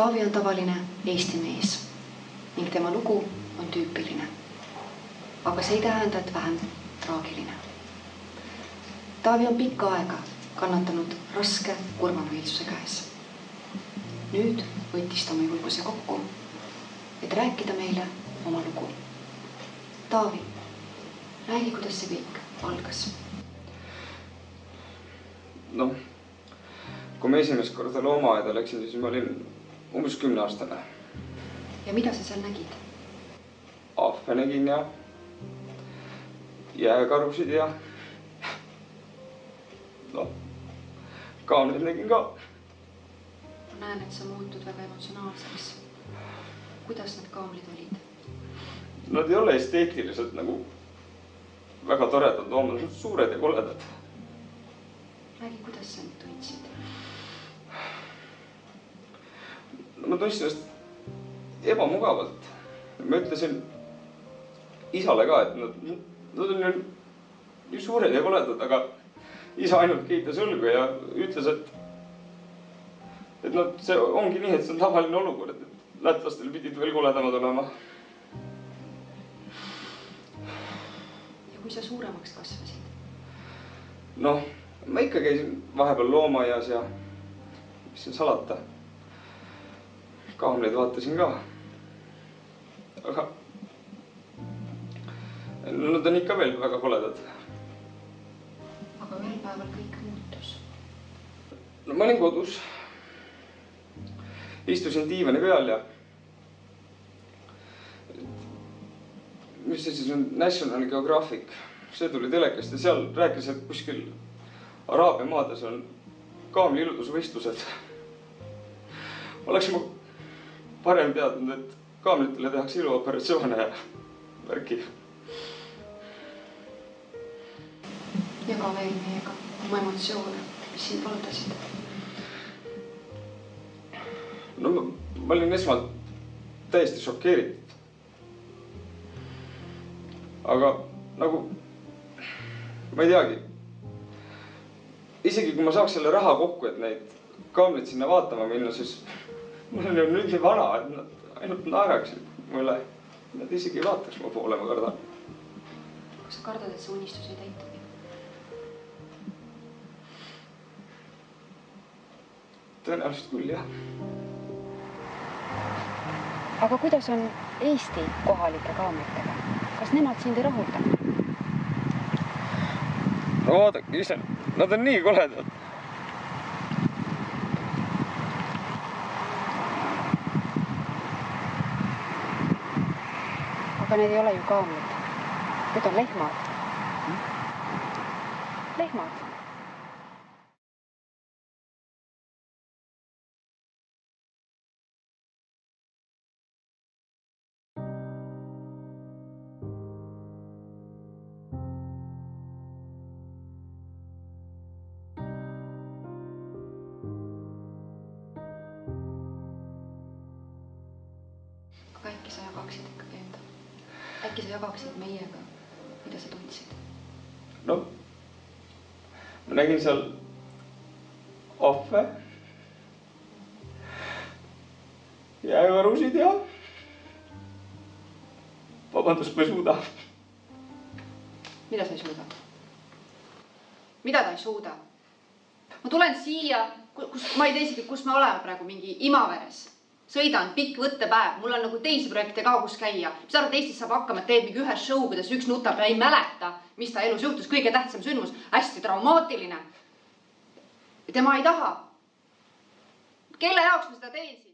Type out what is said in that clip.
Taavi on tavaline Eesti mees ning tema lugu on tüüpiline. Aga see ei tähenda, et vähem traagiline. Taavi on pikka aega kannatanud raske kurvameelsuse käes. Nüüd võttis ta oma julguse kokku, et rääkida meile oma lugu. Taavi, räägi, kuidas see kõik algas. Noh, kui ma esimest korda loomaaeda läksin, siis ma olin umbes 10-aastane. Ja mida sa seal nägid? Ahve nägin ja jääkarusid ja kaamleid nägin ka. Ma näen, et sa muutud väga emotsionaalseks. Kuidas need kaamlid olid? Nad ei ole esteetiliselt nagu väga toredad loomad, nad on suured ja koledad. Räägi, kuidas sa nüüd tundsid? Ma tundsin ennast ebamugavalt. Ma ütlesin isale ka, et nad on ju suured ja koledad, aga isa ainult keitas õlgu ja ütles, et see ongi nii, et see on tavaline olukord, et lätlastel pidid veel koledamad olema. Ja kui sa suuremaks kasvasid? Noh, ma ikka käisin vahepeal loomaias ja mis on salata. Kaamleid vaatasin ka. Aga nad on ikka veel väga koledad. Aga ühel päeval kõik muutus. No ma olin kodus. Istusin diivani peal ja mis see siis on? National Geographic. See tuli telekast ja seal rääkis, et kuskil Araabia maades on kaamli ilutusvõistlused. Oleks ma parem teadnud, et kaamlitele tehakse iluoperatsioone ja värki. Jaga veel meiega oma emotsioone, mis sind valdasid. No ma olin esmalt täiesti šokeeritud. Aga nagu, ma ei teagi, isegi kui ma saaks selle raha kokku, et neid kaamleid sinna vaatama minna, siis mul on nüüd nii vana, et nad ainult naeraksid mulle. Nad isegi ei vaataks mu poole, ma kardan. Kas sa kardad, et see unistus ei täitugi? Tõenäoliselt küll, jah. Aga kuidas on Eesti kohalike kaamlitega? Kas nemad sind ei rahulda? No vaadake ise, nad on nii koledad. Aga need ei ole ju kaamlid. Need on lehmad. Lehmad. Aga äkki sa jagaksid ikkagi enda? Äkki sa jagaksid meiega, mida sa tundsid? No, ma nägin seal ahve, jääkarusid ja vabandust, ma ei suuda. Mida sa ei suuda? Mida ta ei suuda? Ma tulen siia, ma ei tea isegi, kus me oleme praegu, mingi Imaveres. Sõidan, pikk võttepäev, mul on nagu teisi projekte ka, kus käia. Mis arvad, Eestis saab hakkama, et teeb mingi ühe show, kuidas üks nutab ja ei mäleta, mis ta elus juhtus. Kõige tähtsam sündmus, hästi traumaatiline. Ja tema ei taha. Kelle jaoks ma seda teen siin?